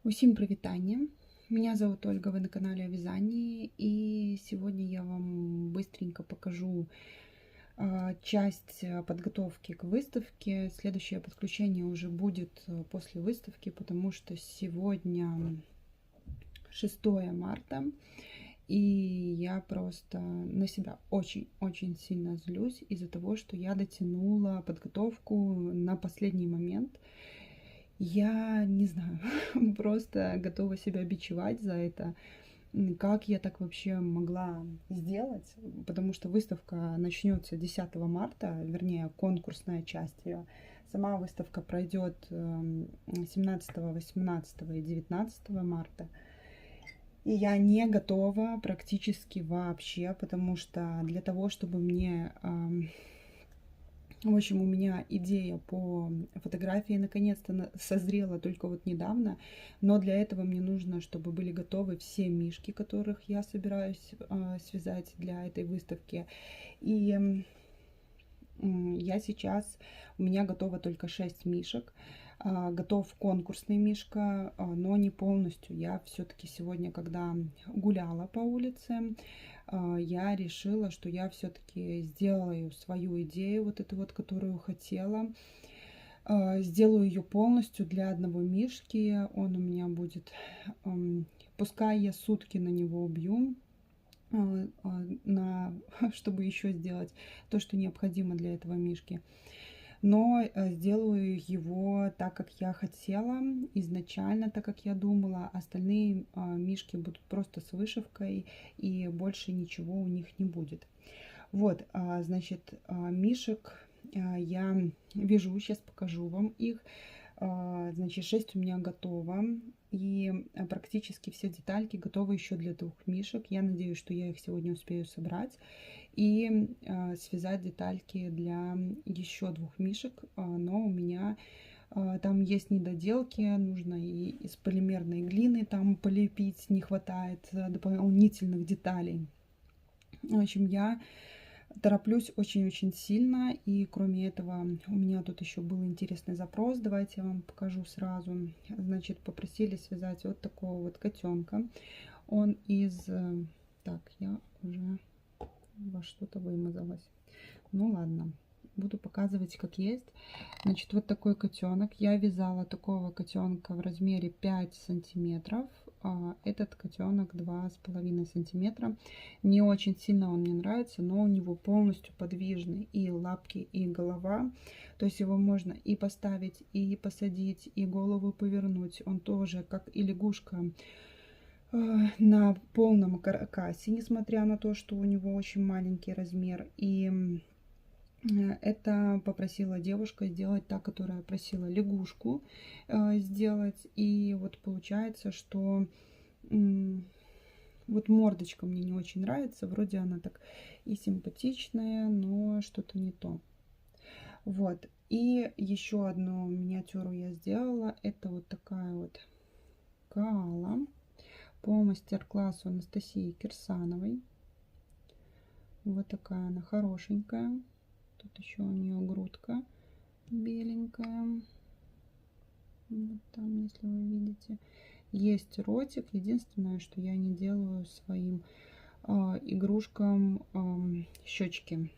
Усім прывітанне. Меня зовут Ольга, вы на канале о вязании. И сегодня я вам быстренько покажу часть подготовки к выставке. Следующее подключение уже будет после выставки, потому что сегодня 6 марта. И я просто на себя очень-очень сильно злюсь из-за того, что я дотянула подготовку на последний момент. Я не знаю, просто готова себя бичевать за это. Как я так вообще могла сделать? Потому что выставка начнется 10 марта, вернее, конкурсная часть ее. Сама выставка пройдет 17, 18 и 19 марта. И я не готова практически вообще, потому что для того, чтобы мне... В общем, у меня идея по фотографии наконец-то созрела только вот недавно, но для этого мне нужно, чтобы были готовы все мишки, которых я собираюсь связать для этой выставки. И я сейчас, у меня готово только 6 мишек. Готов конкурсный мишка, но не полностью. Я все-таки сегодня, когда гуляла по улице, я решила, что я все-таки сделаю свою идею, вот эту вот, которую хотела. Сделаю ее полностью для одного мишки. Он у меня будет, пускай я сутки на него убью, чтобы еще сделать то, что необходимо для этого мишки. Но сделаю его так, как я хотела изначально, так как я думала. Остальные мишки будут просто с вышивкой, и больше ничего у них не будет. Вот, значит, мишек я вяжу, сейчас покажу вам их. Значит, 6 у меня готово, и практически все детальки готовы еще для 2 мишек. Я надеюсь, что я их сегодня успею собрать и связать детальки для еще 2 мишек, но у меня там есть недоделки, нужно и из полимерной глины там полепить, не хватает дополнительных деталей. В общем, я тороплюсь очень-очень сильно, и кроме этого у меня тут еще был интересный запрос, давайте я вам покажу сразу. Значит, попросили связать вот такого вот котенка. Он из... Так, я уже во что-то вымазалась. Ну ладно, буду показывать как есть. Значит, вот такой котенок. Я вязала такого котенка в размере 5 сантиметров. Этот котенок 2,5 сантиметра. Не очень сильно он мне нравится, но у него полностью подвижный и лапки, и голова. То есть его можно и поставить, и посадить, и голову повернуть. Он тоже, как и лягушка, на полном каркасе, несмотря на то, что у него очень маленький размер. И это попросила девушка сделать, та, которая просила лягушку сделать. И вот получается, что вот мордочка мне не очень нравится. Вроде она так и симпатичная, но что-то не то. Вот. И еще одну миниатюру я сделала. Это вот такая вот коала по мастер-классу Анастасии Кирсановой. Вот такая она хорошенькая. Тут еще у нее грудка беленькая. Вот там, если вы видите, есть ротик. Единственное, что я не делаю своим игрушкам щечки.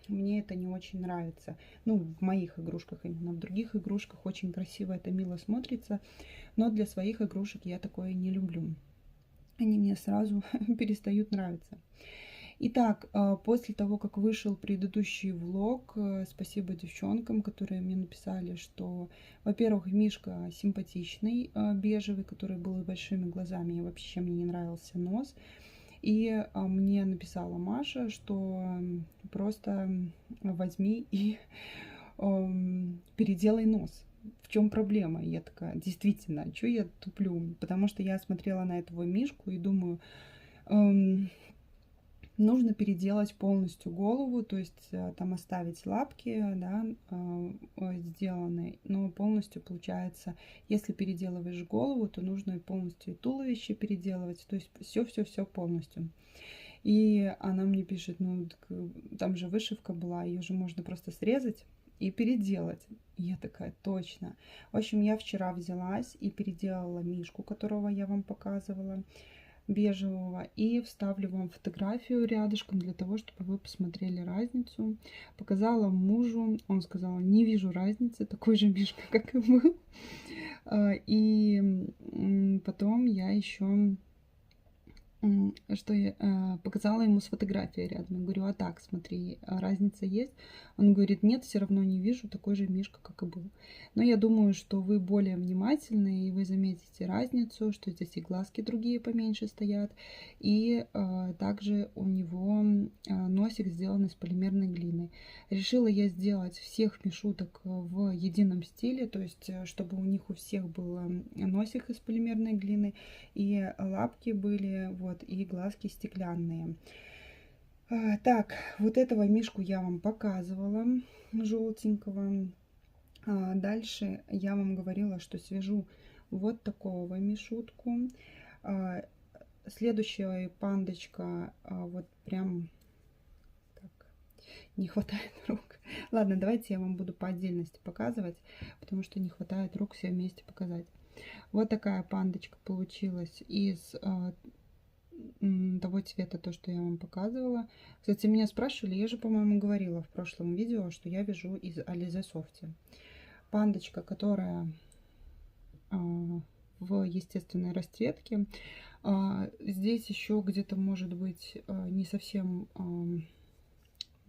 Мне это не очень нравится. Ну, в моих игрушках именно. В других игрушках очень красиво это мило смотрится. Но для своих игрушек я такое не люблю. Они мне сразу перестают нравиться. Итак, после того, как вышел предыдущий влог, спасибо девчонкам, которые мне написали, что, во-первых, мишка симпатичный, бежевый, который был с большими глазами, и вообще мне не нравился нос. И мне написала Маша, что просто возьми и переделай нос. В чем проблема? Я такая, действительно, что я туплю? Потому что я смотрела на этого мишку и думаю... Нужно переделать полностью голову, то есть там оставить лапки, да, сделанные, но полностью получается, если переделываешь голову, то нужно и полностью и туловище переделывать, то есть все полностью. И она мне пишет, ну там же вышивка была, ее же можно просто срезать. и переделать. И я такая, точно. В общем, я вчера взялась и переделала мишку, которого я вам показывала, бежевого, и вставлю вам фотографию рядышком для того, чтобы вы посмотрели разницу. Показала мужу, он сказал, не вижу разницы, такой же мишка, как и был. И потом я еще что я показала ему с фотографией рядом. Я говорю, а так, смотри, разница есть? Он говорит, нет, все равно не вижу, такой же мишка, как и был. Но я думаю, что вы более внимательны, и вы заметите разницу, что здесь и глазки другие поменьше стоят. И также у него носик сделан из полимерной глины. Решила я сделать всех мишуток в едином стиле, то есть чтобы у них у всех был носик из полимерной глины, и лапки были, вот, и глазки стеклянные. Так, вот этого мишку я вам показывала, желтенького. Дальше я вам говорила, что свяжу вот такого мишутку. Следующая пандочка, вот прям так, не хватает рук. Ладно, давайте я вам буду по отдельности показывать, потому что не хватает рук все вместе показать. Вот такая пандочка получилась из того цвета, то, что я вам показывала. Кстати, меня спрашивали, я же, по-моему, говорила в прошлом видео, что я вяжу из Alize Soft. Пандочка, которая в естественной расцветке. Здесь еще где-то может быть не совсем...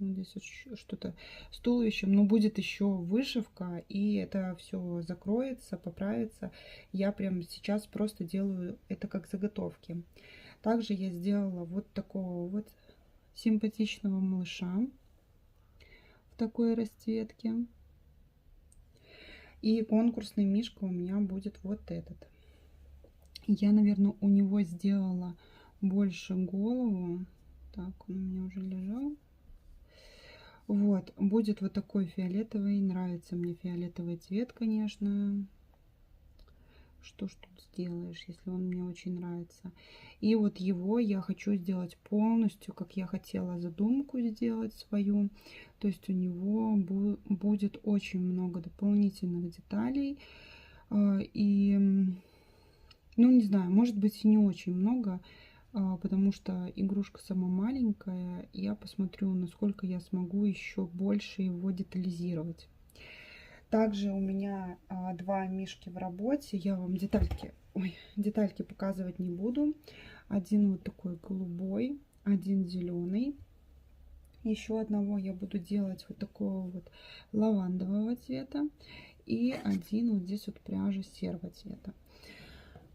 Здесь что-то с туловищем, но будет еще вышивка, и это все закроется, поправится. Я прямо сейчас просто делаю это как заготовки. Также я сделала вот такого вот симпатичного малыша в такой расцветке. И конкурсный мишка у меня будет вот этот. Я, наверное, у него сделала больше голову. Так, он у меня уже лежал. Вот, будет вот такой фиолетовый. Нравится мне фиолетовый цвет, конечно. Что ж тут сделаешь, если он мне очень нравится. И вот его я хочу сделать полностью, как я хотела задумку сделать свою. То есть у него будет очень много дополнительных деталей. И, ну, не знаю, может быть и не очень много, потому что игрушка сама маленькая. Я посмотрю, насколько я смогу еще больше его детализировать. Также у меня два мишки в работе. Я вам детальки показывать не буду. Один вот такой голубой, один зеленый. Еще одного я буду делать вот такого вот лавандового цвета. И один вот здесь вот пряжа серого цвета.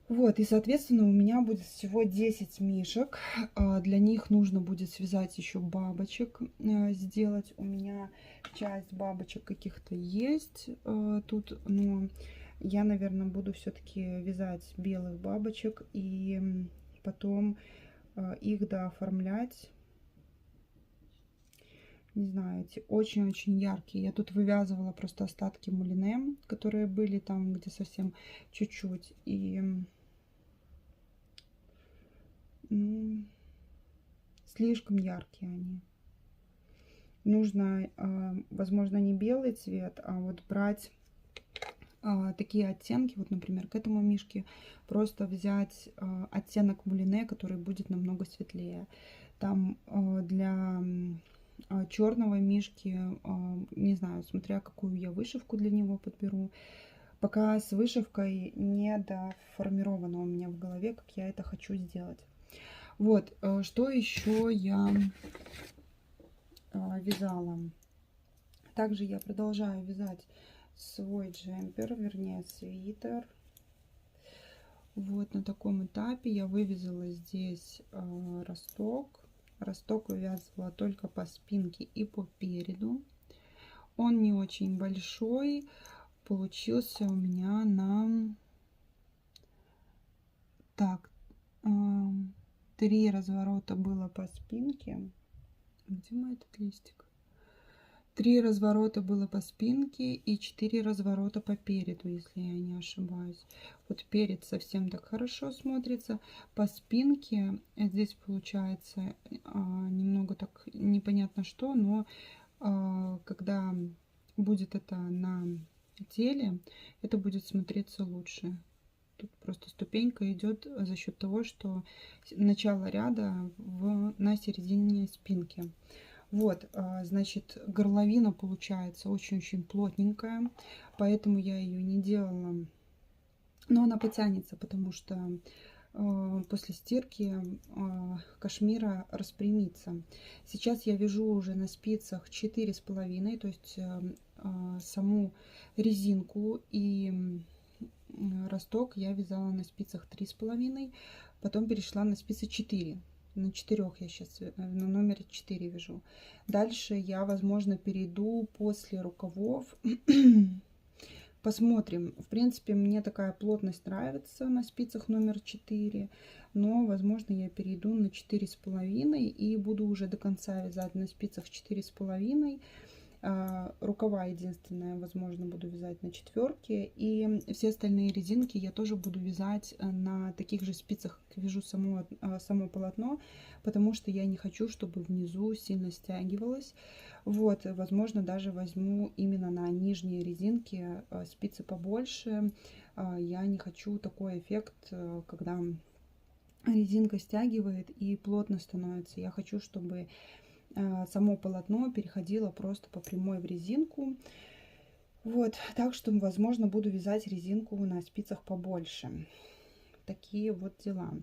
Вот, и, соответственно, у меня будет всего 10 мишек. Для них нужно будет связать еще бабочек, сделать. У меня часть бабочек каких-то есть тут, но я, наверное, буду все-таки вязать белых бабочек и потом их дооформлять. Не знаю, эти очень-очень яркие. Я тут вывязывала просто остатки мулине, которые были там, где совсем чуть-чуть. И слишком яркие они. Нужно, возможно, не белый цвет, а вот брать такие оттенки. Вот, например, к этому мишке просто взять оттенок мулине, который будет намного светлее. Там для черного мишки, не знаю, смотря какую я вышивку для него подберу. Пока с вышивкой не доформировано у меня в голове, как я это хочу сделать. Вот, что еще я вязала. Также я продолжаю вязать свой джемпер, вернее свитер. Вот на таком этапе я вывязала здесь росток. Росток вывязывала только по спинке и по переду. Он не очень большой. Получился у меня на... Так, 3 разворота было по спинке. Где мой этот листик? 3 разворота было по спинке и 4 разворота по переду, если я не ошибаюсь. Вот перед совсем так хорошо смотрится. По спинке здесь получается немного так непонятно что, но когда будет это на теле, это будет смотреться лучше. Тут просто ступенька идет за счет того, что начало ряда на середине спинки. Вот, значит, горловина получается очень-очень плотненькая, поэтому я ее не делала. Но она потянется, потому что после стирки кашмира распрямится. Сейчас я вяжу уже на спицах 4,5, то есть саму резинку и росток я вязала на спицах 3,5, потом перешла на спицы 4. На 4 я сейчас на номере 4 вяжу. Дальше я, возможно, перейду после рукавов. Посмотрим. В принципе, мне такая плотность нравится на спицах номер 4, но, возможно, я перейду на 4,5 и буду уже до конца вязать на спицах 4,5. Рукава единственное, возможно, буду вязать на 4, и все остальные резинки я тоже буду вязать на таких же спицах, как вяжу само полотно, потому что я не хочу, чтобы внизу сильно стягивалось. Вот, возможно, даже возьму именно на нижние резинки спицы побольше. Я не хочу такой эффект, когда резинка стягивает и плотно становится. Я хочу, чтобы само полотно переходило просто по прямой в резинку. Вот, так что, возможно, буду вязать резинку на спицах побольше. Такие вот дела.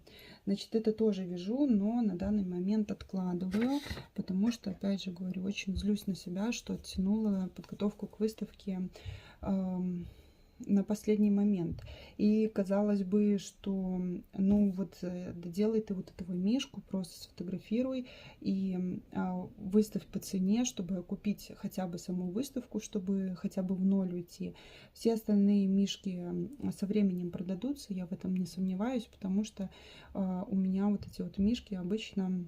Значит, это тоже вяжу, но на данный момент откладываю, потому что, опять же говорю, очень злюсь на себя, что оттянула подготовку к выставке на последний момент. И казалось бы, что ну вот доделай ты вот этого мишку, просто сфотографируй и выставь по цене, чтобы купить хотя бы саму выставку, чтобы хотя бы в ноль уйти. Все остальные мишки со временем продадутся, я в этом не сомневаюсь, потому что у меня вот эти вот мишки обычно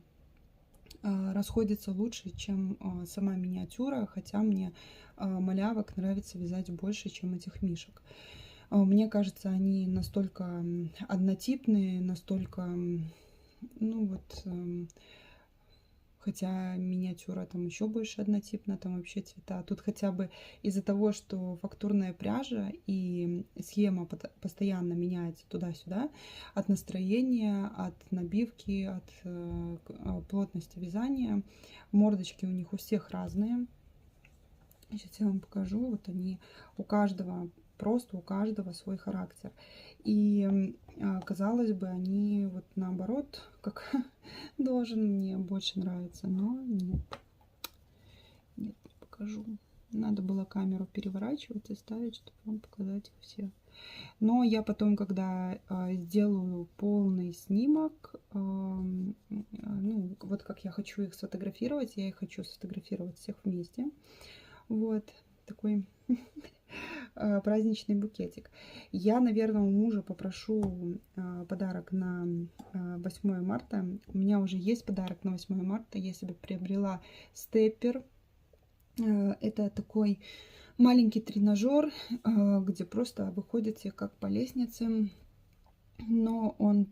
расходится лучше, чем сама миниатюра, хотя мне малявок нравится вязать больше, чем этих мишек. Мне кажется, они настолько однотипные, настолько, ну вот, хотя миниатюра там еще больше однотипна, там вообще цвета. Тут хотя бы из-за того, что фактурная пряжа и схема постоянно меняется туда-сюда, от настроения, от набивки, от плотности вязания. Мордочки у них у всех разные. Сейчас я вам покажу. Вот они у каждого, просто у каждого свой характер. И казалось бы, они вот наоборот, как должен мне больше нравиться, но нет. Нет, не покажу. Надо было камеру переворачивать и ставить, чтобы вам показать их все. Но я потом, когда сделаю полный снимок, ну, вот как я хочу их сфотографировать, я их хочу сфотографировать всех вместе. Вот такой праздничный букетик. Я, наверное, у мужа попрошу подарок на 8 марта. У меня уже есть подарок на 8 марта. Я себе приобрела степпер. Это такой маленький тренажер, где просто выходите как по лестнице. Но он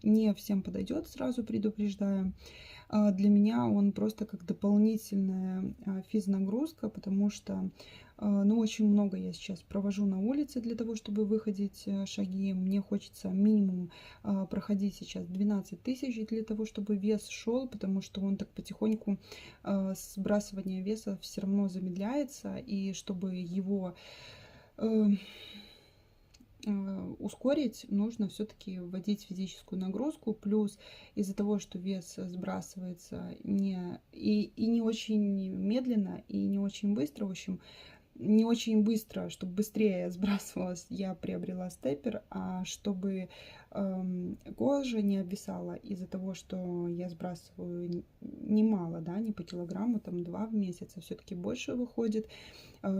не всем подойдет, сразу предупреждаю. Для меня он просто как дополнительная физнагрузка, потому что ну, очень много я сейчас провожу на улице для того, чтобы выходить шаги. Мне хочется минимум проходить сейчас 12 тысяч для того, чтобы вес шел, потому что он так потихоньку сбрасывание веса все равно замедляется, и чтобы его ускорить, нужно все-таки вводить физическую нагрузку, плюс из-за того, что вес сбрасывается не очень медленно и не очень быстро, в общем, не очень быстро, чтобы быстрее сбрасывалась, я приобрела степпер, а чтобы кожа не обвисала из-за того, что я сбрасываю немало, да, не по килограмму, там 2 в месяц, а все-таки больше выходит.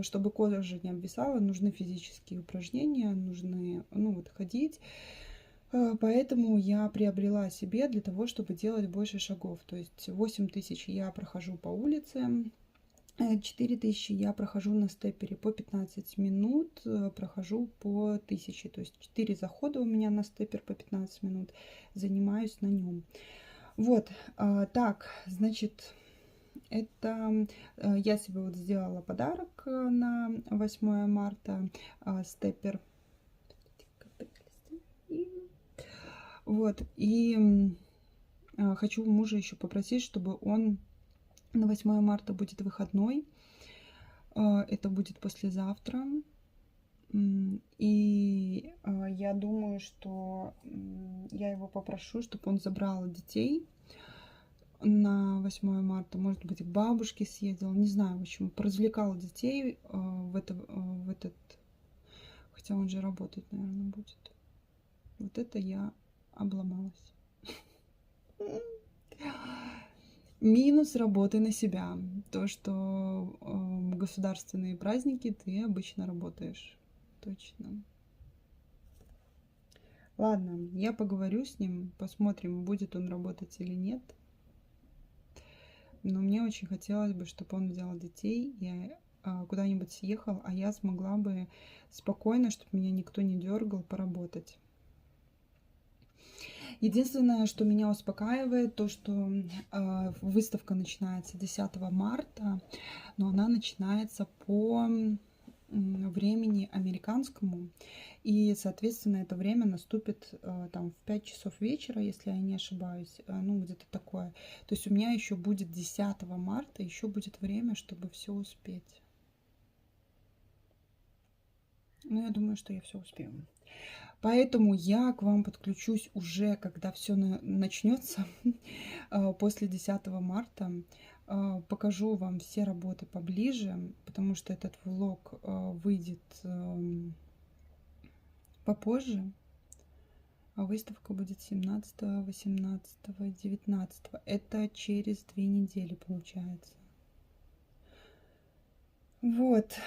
Чтобы кожа не обвисала, нужны физические упражнения, нужны, ну, вот, ходить. Поэтому я приобрела себе для того, чтобы делать больше шагов. То есть 8 тысяч я прохожу по улице, 4000 я прохожу на степпере по 15 минут, прохожу по 1000. То есть 4 захода у меня на степпер по 15 минут, занимаюсь на нем. Вот, так, значит, Это я себе вот сделала подарок на 8 марта, степер. Вот, и хочу мужа еще попросить, чтобы он на 8 марта будет выходной. Это будет послезавтра. И я думаю, что я его попрошу, чтобы он забрал детей на 8 марта. Может быть, к бабушке съездил. Не знаю, в общем, поразвлекал детей в этот... Хотя он же работать, наверное, будет. Вот это я обломалась. Минус работы на себя. То, что в государственные праздники ты обычно работаешь. Точно. Ладно, я поговорю с ним, посмотрим, будет он работать или нет. Но мне очень хотелось бы, чтобы он взял детей и куда-нибудь съехал, а я смогла бы спокойно, чтобы меня никто не дергал, поработать. Единственное, что меня успокаивает, то, что выставка начинается 10 марта, но она начинается по времени американскому, и, соответственно, это время наступит там в 5 часов вечера, если я не ошибаюсь, ну, где-то такое. То есть у меня еще будет 10 марта, еще будет время, чтобы все успеть. Ну, я думаю, что я все успею. Поэтому я к вам подключусь уже, когда все начнется, после 10 марта. Покажу вам все работы поближе, потому что этот влог выйдет попозже. А выставка будет 17, 18, 19. Это через 2 недели получается. Вот.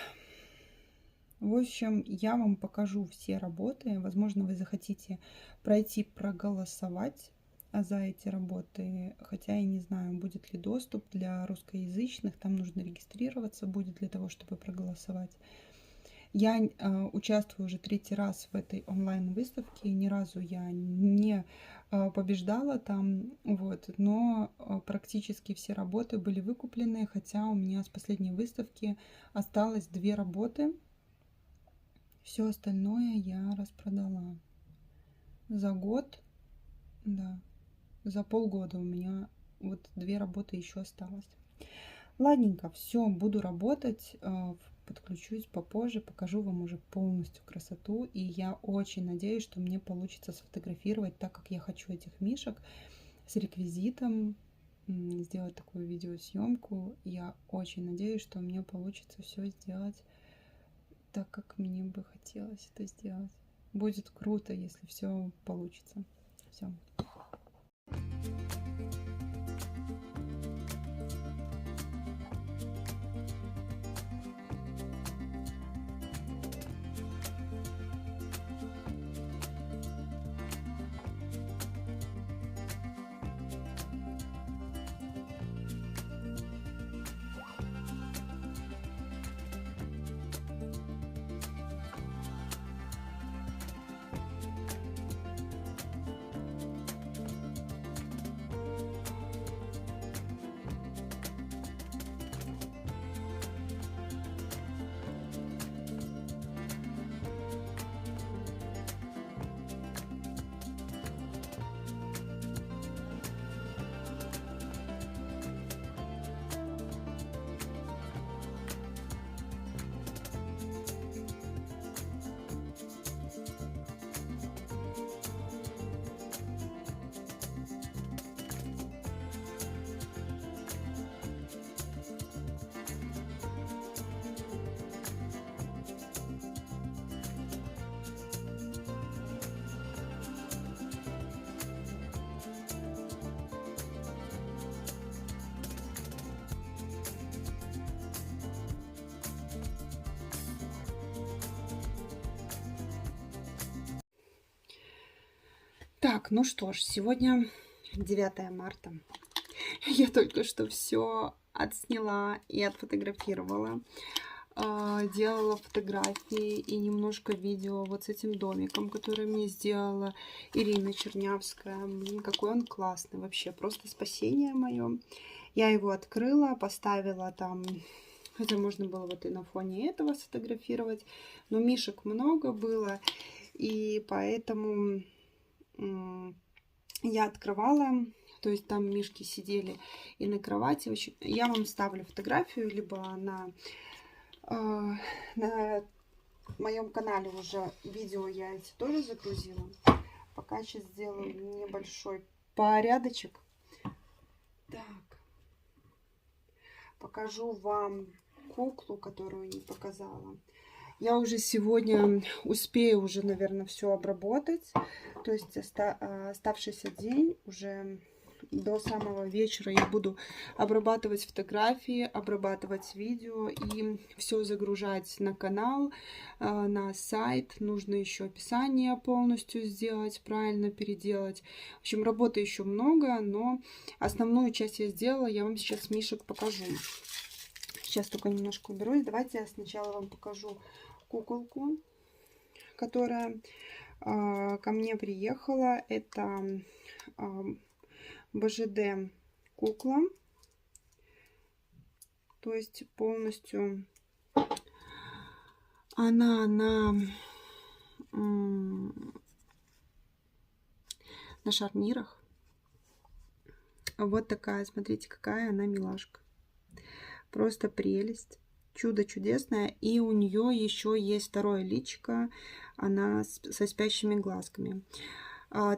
В общем, я вам покажу все работы. Возможно, вы захотите пройти проголосовать за эти работы. Хотя я не знаю, будет ли доступ для русскоязычных. Там нужно регистрироваться будет для того, чтобы проголосовать. Я участвую уже 3-й раз в этой онлайн-выставке. Ни разу я не побеждала там. Вот, но практически все работы были выкуплены. Хотя у меня с последней выставки осталось 2 работы. Все остальное я распродала. За год, да, за полгода у меня вот 2 работы еще осталось. Ладненько, все, буду работать, подключусь попозже, покажу вам уже полностью красоту. И я очень надеюсь, что мне получится сфотографировать так, как я хочу этих мишек, с реквизитом, сделать такую видеосъемку. Я очень надеюсь, что мне получится все сделать так, как мне бы хотелось это сделать. Будет круто, если все получится. Все. Так, ну что ж, сегодня 9 марта. Я только что все отсняла и отфотографировала. Делала фотографии и немножко видео вот с этим домиком, который мне сделала Ирина Чернявская. Блин, какой он классный вообще, просто спасение мое. Я его открыла, поставила там, хотя можно было вот и на фоне этого сфотографировать, но мишек много было, и поэтому я открывала, то есть там мишки сидели и на кровати. Я вам ставлю фотографию, либо на моем канале уже видео я эти тоже загрузила. Пока сейчас сделаю небольшой порядочек. Так, покажу вам куклу, которую не показала. Я уже сегодня успею уже, наверное, все обработать. То есть оставшийся день уже до самого вечера я буду обрабатывать фотографии, обрабатывать видео и все загружать на канал, на сайт. Нужно еще описание полностью сделать, правильно переделать. В общем, работы еще много, но основную часть я сделала. Я вам сейчас мишек покажу. Сейчас только немножко уберусь. Давайте я сначала вам покажу куколку, которая ко мне приехала. Это БЖД кукла, то есть полностью она на шарнирах. Вот такая, смотрите, какая она милашка. Просто прелесть. Чудо чудесное. И у нее еще есть второе личико. Она со спящими глазками.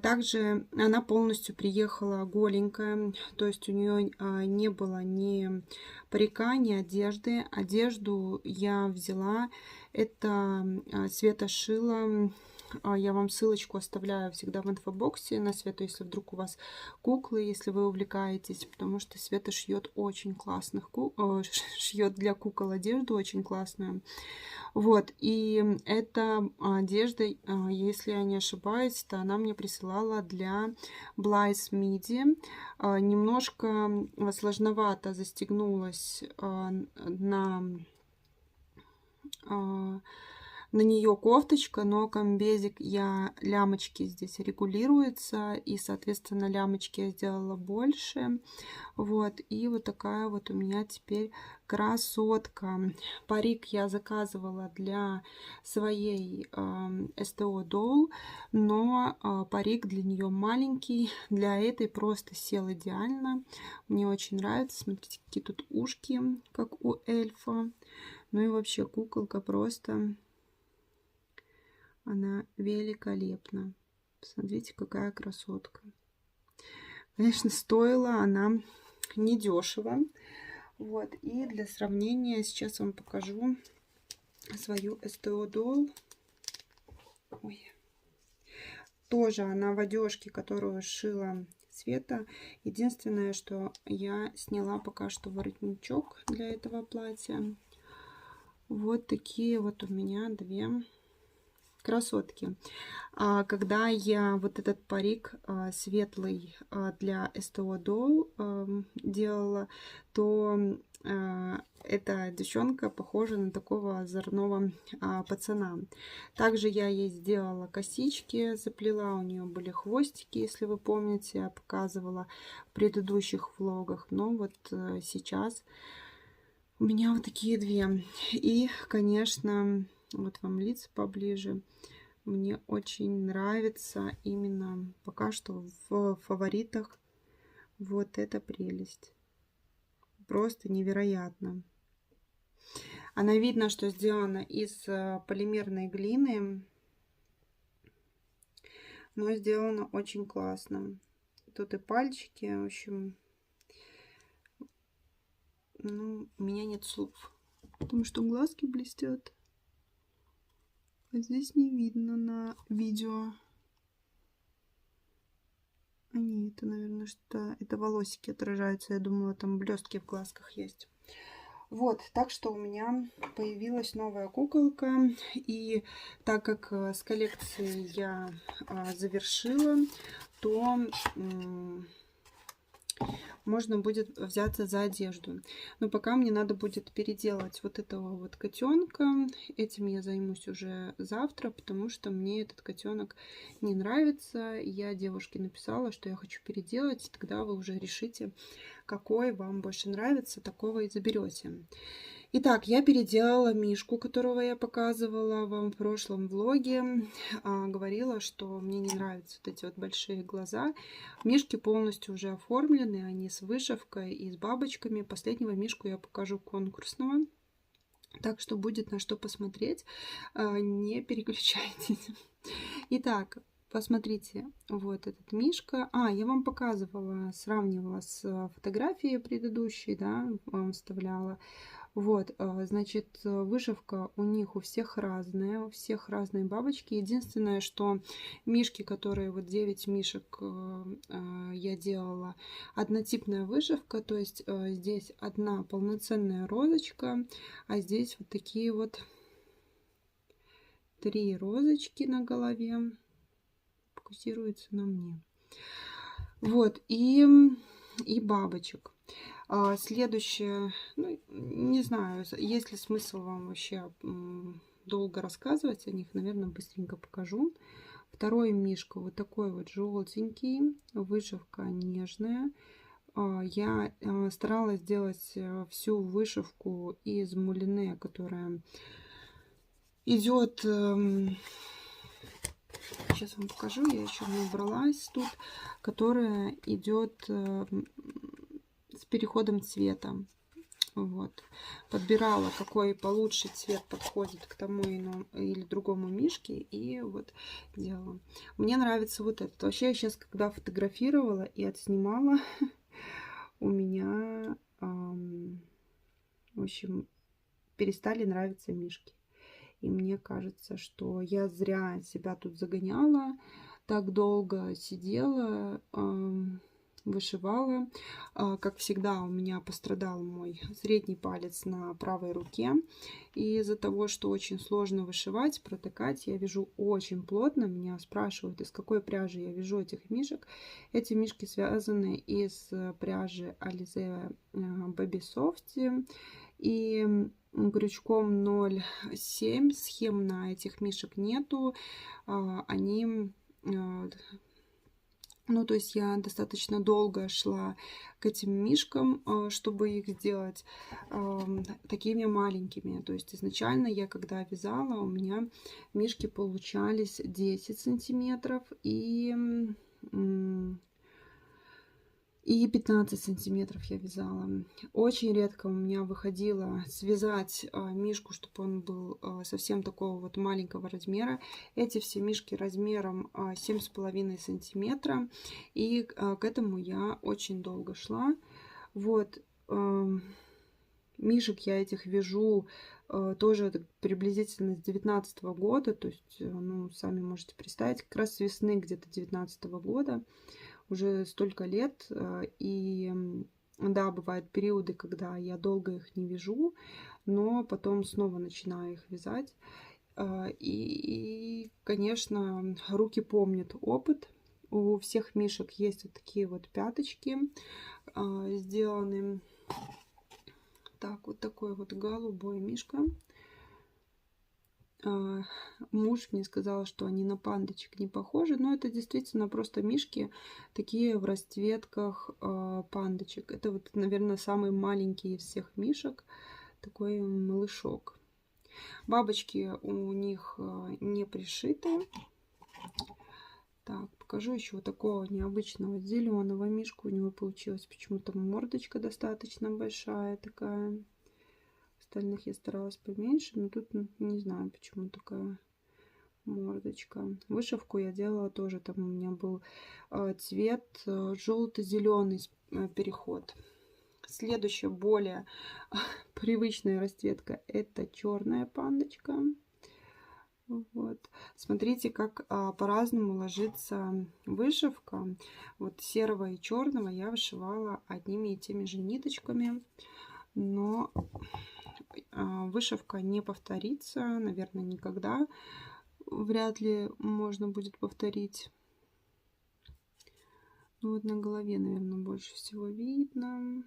Также она полностью приехала голенькая, то есть у нее не было ни парика, ни одежды. Одежду я взяла, это Света шила. Я вам ссылочку оставляю всегда в инфобоксе на Свету, если вдруг у вас куклы, если вы увлекаетесь, потому что Света шьет очень классных шьет для кукол одежду очень классную. Вот, и эта одежда, если я не ошибаюсь, то она мне присылала для Блайс Миди. Немножко сложновато застегнулась на нее кофточка, но комбезик лямочки здесь регулируется, и, соответственно, лямочки я сделала больше. Вот, и вот такая вот у меня теперь красотка. Парик я заказывала для своей СТО Doll, но парик для нее маленький, для этой просто сел идеально. Мне очень нравится. Смотрите, какие тут ушки, как у эльфа. Ну и вообще куколка просто... Она великолепна. Посмотрите, какая красотка. Конечно, стоила она недешево. Вот. И для сравнения сейчас вам покажу свою СТО Doll. Ой. Тоже она в одежке, которую шила Света. Единственное, что я сняла пока что воротничок для этого платья. Вот такие вот у меня две красотки. Когда я вот этот парик светлый для СТО Doll делала, то эта девчонка похожа на такого озорного пацана. Также я ей сделала косички, заплела, у нее были хвостики, если вы помните, я показывала в предыдущих влогах. Но вот сейчас у меня вот такие две. И, конечно, вот вам лица поближе. Мне очень нравится именно пока что в фаворитах вот эта прелесть. Просто невероятно. Она видно, что сделана из полимерной глины, но сделана очень классно. Тут и пальчики, в общем, ну, у меня нет слов, потому что глазки блестят. А здесь не видно на видео. А нет, это, наверное, что это волосики отражаются. Я думала, там блестки в глазках есть. Вот, так что у меня появилась новая куколка. И так как с коллекцией я завершила, то можно будет взяться за одежду. Но пока мне надо будет переделать вот этого вот котенка. Этим я займусь уже завтра, потому что мне этот котенок не нравится. Я девушке написала, что я хочу переделать, тогда вы уже решите, какой вам больше нравится, такого и заберете. Итак, я переделала мишку, которого я показывала вам в прошлом влоге. Говорила, что мне не нравятся вот эти вот большие глаза. Мишки полностью уже оформлены, они с вышивкой и с бабочками. Последнего мишку я покажу конкурсного. Так что будет на что посмотреть. Не переключайтесь. Итак, посмотрите, вот этот мишка. Я вам показывала, сравнивала с фотографией предыдущей, да, вам вставляла. Вот, значит, вышивка у них у всех разная, у всех разные бабочки. Единственное, что мишки, которые, вот 9 мишек я делала, однотипная вышивка, то есть здесь одна полноценная розочка, а здесь вот такие вот 3 розочки на голове. Фокусируется на мне. Вот, и бабочек. Следующее, ну, не знаю, есть ли смысл вам вообще долго рассказывать о них, наверное, быстренько покажу. Второй мишка вот такой вот желтенький, вышивка нежная. Я старалась сделать всю вышивку из мулине, которая идет. Сейчас вам покажу, я еще не убралась тут, которая идет с переходом цвета. Вот. Подбирала, какой получше цвет подходит к тому или другому мишке, и вот делала. Мне нравится вот этот. Вообще, я сейчас, когда фотографировала и отснимала, у меня, в общем, перестали нравиться мишки. И мне кажется, что я зря себя тут загоняла, так долго сидела, вышивала. Как всегда, у меня пострадал мой средний палец на правой руке. И из-за того, что очень сложно вышивать, протыкать, я вяжу очень плотно. Меня спрашивают, из какой пряжи я вяжу этих мишек. Эти мишки связаны из пряжи Alize Baby Soft. И крючком 0,7, схем на этих мишек нету. Они... Ну, то есть я достаточно долго шла к этим мишкам, чтобы их сделать такими маленькими. То есть изначально я, когда вязала, у меня мишки получались 10 сантиметров и 15 сантиметров я вязала. Очень редко у меня выходило связать мишку, чтобы он был совсем такого вот маленького размера. Эти все мишки размером 7,5 сантиметра. И к этому я очень долго шла. Вот. Мишек я этих вяжу тоже приблизительно с 2019 года. То есть, ну, сами можете представить, как раз с весны где-то 2019 года. Уже столько лет, и да, бывают периоды, когда я долго их не вяжу, но потом снова начинаю их вязать. И, конечно, руки помнят опыт. У всех мишек есть вот такие вот пяточки сделаны. Так, вот такой вот голубой мишка. Муж мне сказал, что они на пандочек не похожи, но это действительно просто мишки, такие в расцветках пандочек. Это вот, наверное, самый маленький из всех мишек, такой малышок. Бабочки у них не пришиты. Так, покажу еще вот такого необычного зеленого мишку. У него получилась почему-то мордочка достаточно большая такая. Остальных я старалась поменьше, но тут не знаю, почему такая мордочка. Вышивку я делала тоже, там у меня был цвет желто-зеленый переход. Следующая, более привычная расцветка, это черная пандочка. Вот. Смотрите, как по-разному ложится вышивка. Вот серого и черного я вышивала одними и теми же ниточками, но вышивка не повторится, наверное, никогда. Вряд ли можно будет повторить. Ну вот на голове, наверное, больше всего видно,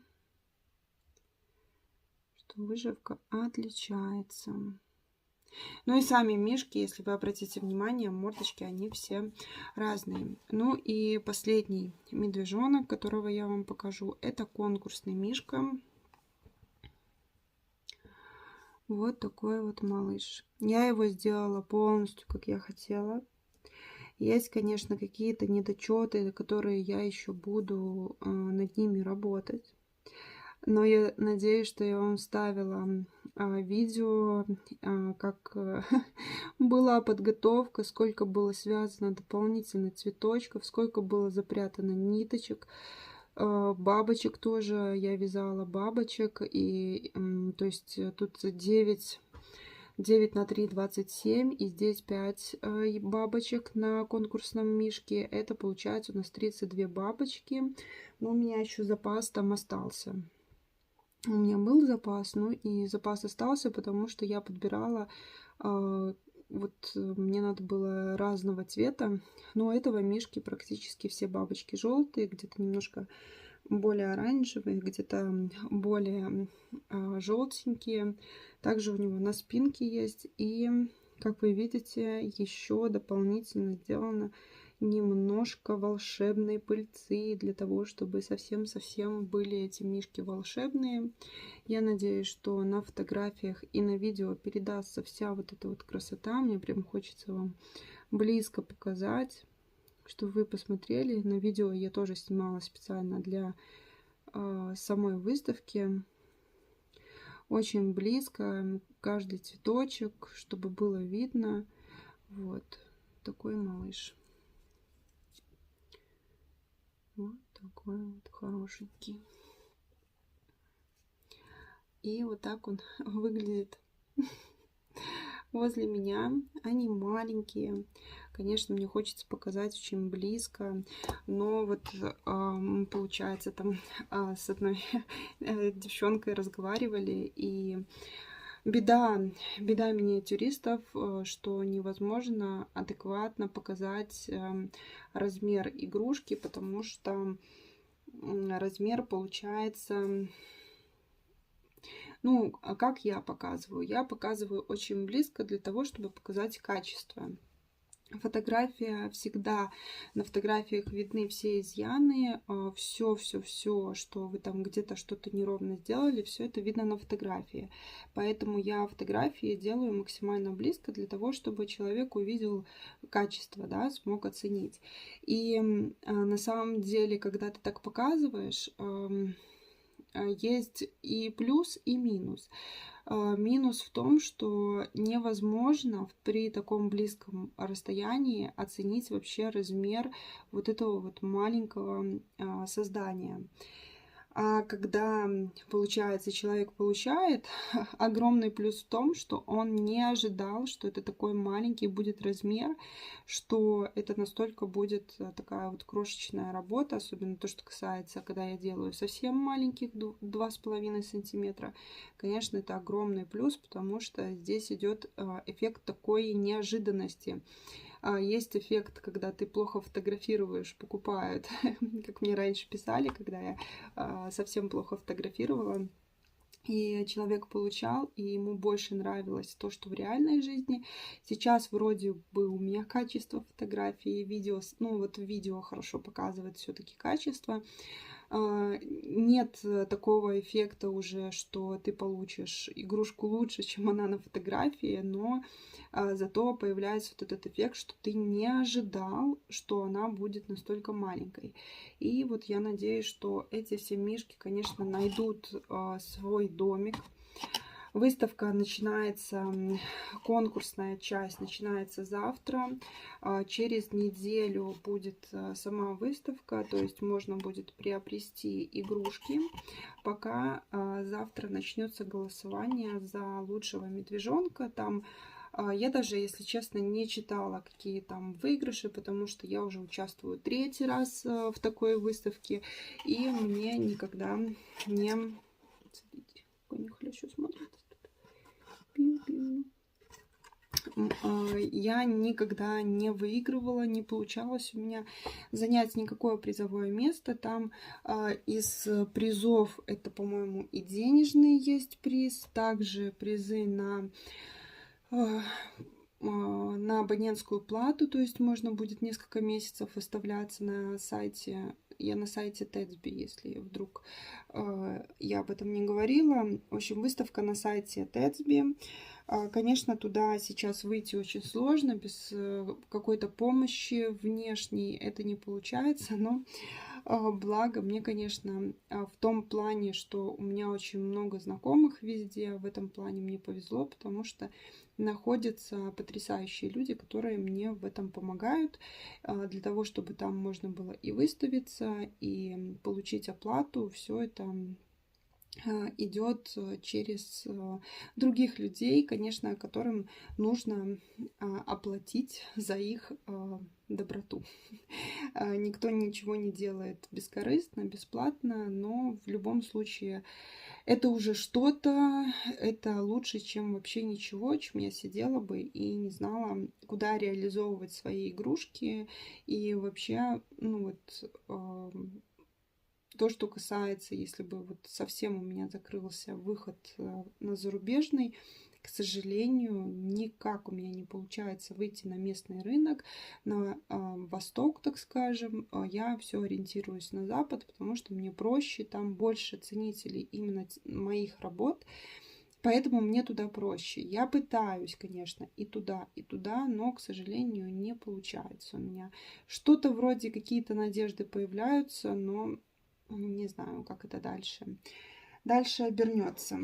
что выживка отличается. Ну и сами мишки, если вы обратите внимание, мордочки, они все разные. Ну и последний медвежонок, которого я вам покажу, это конкурсный мишка. Вот такой вот малыш. Я его сделала полностью, как я хотела. Есть, конечно, какие-то недочеты, которые я еще буду над ними работать. Но я надеюсь, что я вам ставила видео, как была подготовка, сколько было связано дополнительно цветочков, сколько было запрятано ниточек. Бабочек тоже я вязала бабочек. И то есть тут 9 на 3 27, и здесь 5 бабочек на конкурсном мишке. Это получается у нас 32 бабочки. Но у меня еще запас там остался. У меня был запас, ну и запас остался, потому что я подбирала, вот мне надо было разного цвета, но у этого мишки практически все бабочки желтые, где-то немножко более оранжевые, где-то более желтенькие. Также у него на спинке есть, и как вы видите, еще дополнительно сделано немножко волшебной пыльцы для того, чтобы совсем-совсем были эти мишки волшебные. Я надеюсь, что на фотографиях и на видео передастся вся вот эта вот красота. Мне прям хочется вам близко показать, чтобы вы посмотрели. На видео я тоже снимала специально для самой выставки. Очень близко каждый цветочек, чтобы было видно. Вот такой малыш. Вот такой вот хорошенький. И вот так он выглядит возле меня. Они маленькие. Конечно, мне хочется показать очень близко. Но вот получается, там с одной девчонкой разговаривали. И беда миниатюристов, что невозможно адекватно показать размер игрушки, потому что размер получается... Ну, а как я показываю? Я показываю очень близко для того, чтобы показать качество. Фотография всегда, на фотографиях видны все изъяны, все, что вы там где-то что-то неровно сделали, все это видно на фотографии. Поэтому я фотографии делаю максимально близко для того, чтобы человек увидел качество, да, смог оценить. И на самом деле, когда ты так показываешь, есть и плюс, и минус. Минус в том, что невозможно при таком близком расстоянии оценить вообще размер вот этого вот маленького создания. А когда, получается, человек получает, огромный плюс в том, что он не ожидал, что это такой маленький будет размер, что это настолько будет такая вот крошечная работа, особенно то, что касается, когда я делаю совсем маленьких 2,5 сантиметра. Конечно, это огромный плюс, потому что здесь идет эффект такой неожиданности. Есть эффект, когда ты плохо фотографируешь, покупают, как мне раньше писали, когда я совсем плохо фотографировала. И человек получал, и ему больше нравилось то, что в реальной жизни. Сейчас вроде бы у меня качество фотографии, видео, ну вот видео хорошо показывает все-таки качество. Нет такого эффекта уже, что ты получишь игрушку лучше, чем она на фотографии, но зато появляется вот этот эффект, что ты не ожидал, что она будет настолько маленькой. И вот я надеюсь, что эти все мишки, конечно, найдут свой домик. Выставка начинается, конкурсная часть начинается завтра. Через неделю будет сама выставка, то есть можно будет приобрести игрушки. Пока завтра начнется голосование за лучшего медвежонка. Там я даже, если честно, не читала, какие там выигрыши, потому что я уже участвую 3-й раз в такой выставке, и мне никогда не... Смотрите, конюх еще смотрит. я никогда не выигрывала, не получалось у меня занять никакое призовое место. Там из призов это, по-моему, и денежный есть приз, также призы на абонентскую плату, то есть можно будет несколько месяцев выставляться на сайте. Я на сайте Тэтсби, если вдруг я об этом не говорила. В общем, выставка на сайте Тэтсби. Конечно, туда сейчас выйти очень сложно, без какой-то помощи внешней это не получается, но благо мне, конечно, в том плане, что у меня очень много знакомых везде, в этом плане мне повезло, потому что находятся потрясающие люди, которые мне в этом помогают, для того, чтобы там можно было и выставиться, и получить оплату. Все это идет через других людей, конечно, которым нужно оплатить за их доброту. Никто ничего не делает бескорыстно, бесплатно, но в любом случае это уже что-то, это лучше, чем вообще ничего, чем я сидела бы и не знала, куда реализовывать свои игрушки. И вообще, ну вот, то, что касается, если бы вот совсем у меня закрылся выход на зарубежный, к сожалению, никак у меня не получается выйти на местный рынок, на восток, так скажем. Я все ориентируюсь на запад, потому что мне проще, там больше ценителей именно моих работ, поэтому мне туда проще. Я пытаюсь, конечно, и туда, но, к сожалению, не получается у меня. Что-то вроде какие-то надежды появляются, но не знаю, как это дальше обернется.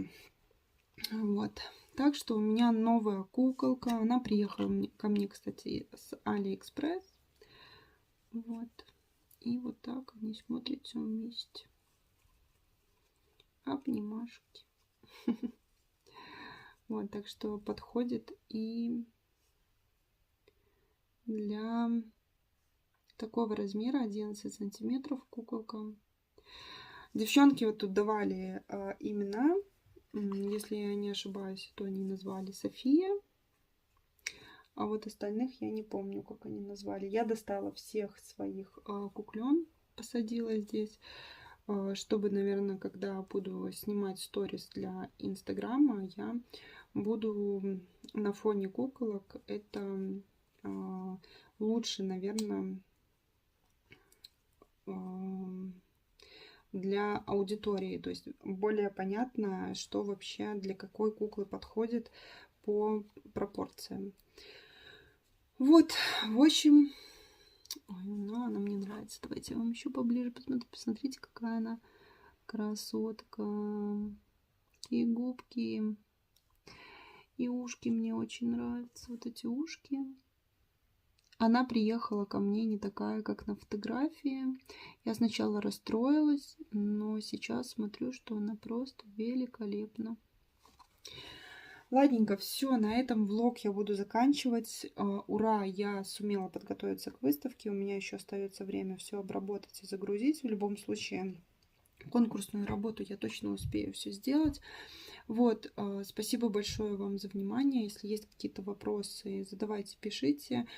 Вот. Так что у меня новая куколка. Она приехала ко мне, кстати, с Алиэкспресс. Вот. И вот так они смотрятся вместе. Обнимашки. Вот, так что подходит и для такого размера 11 сантиметров куколка. Девчонки вот тут давали имена. Если я не ошибаюсь, то они назвали София. А вот остальных я не помню, как они назвали. Я достала всех своих куклен, посадила здесь, чтобы, наверное, когда буду снимать сторис для Инстаграма, я буду на фоне куколок. Это лучше, наверное, для аудитории, то есть более понятно, что вообще для какой куклы подходит по пропорциям. Вот, в общем, ой, ну она мне нравится. Давайте я вам еще поближе посмотрю. Посмотрите, какая она красотка. И губки, и ушки мне очень нравятся. Вот эти ушки. Она приехала ко мне не такая, как на фотографии. Я сначала расстроилась, но сейчас смотрю, что она просто великолепна. Ладненько, все, на этом влог я буду заканчивать. Ура, я сумела подготовиться к выставке. У меня еще остается время все обработать и загрузить. В любом случае, конкурсную работу я точно успею все сделать. Вот, спасибо большое вам за внимание. Если есть какие-то вопросы, задавайте, пишите.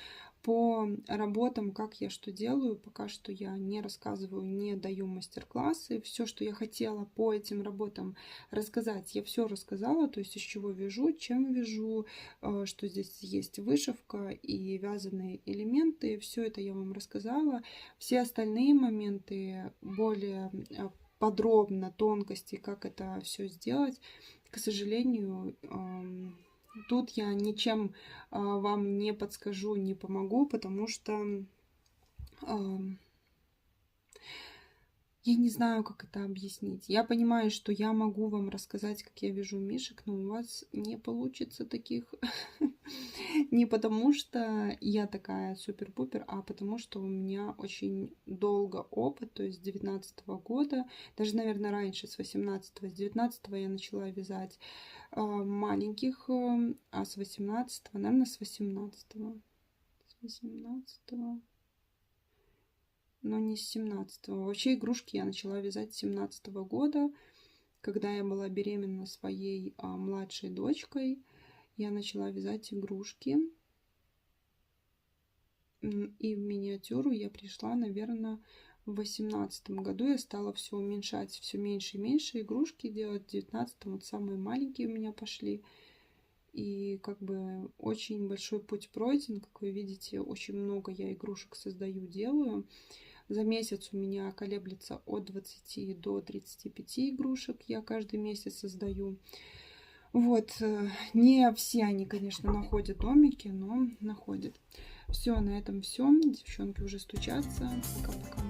По работам, как я что делаю, пока что я не рассказываю, не даю мастер-классы. Все, что я хотела по этим работам рассказать, я все рассказала, то есть из чего вяжу, чем вяжу, что здесь есть вышивка и вязаные элементы. Все это я вам рассказала. Все остальные моменты, более подробно, тонкости, как это все сделать, к сожалению, тут я ничем вам не подскажу, не помогу, потому что я не знаю, как это объяснить. Я понимаю, что я могу вам рассказать, как я вяжу мишек, но у вас не получится таких. Не потому что я такая супер-пупер, а потому что у меня очень долго опыт, то есть с 19-го года, даже, наверное, раньше, с 18-го, с 19-го я начала вязать маленьких, а с 18-го, наверное, с 18-го, но не с 17-го. Вообще игрушки я начала вязать с 17-го года, когда я была беременна своей младшей дочкой. я начала вязать игрушки. И в миниатюру я пришла, наверное, в 18 году. Я стала все уменьшать, все меньше и меньше игрушки делать. В 19 вот самые маленькие у меня пошли. И как бы очень большой путь пройден. Как вы видите, очень много я игрушек создаю, делаю. За месяц у меня колеблется от 20 до 35 игрушек. Я каждый месяц создаю. Вот, не все они, конечно, находят домики, но находят. Все, на этом все. Девчонки уже стучатся. Пока-пока.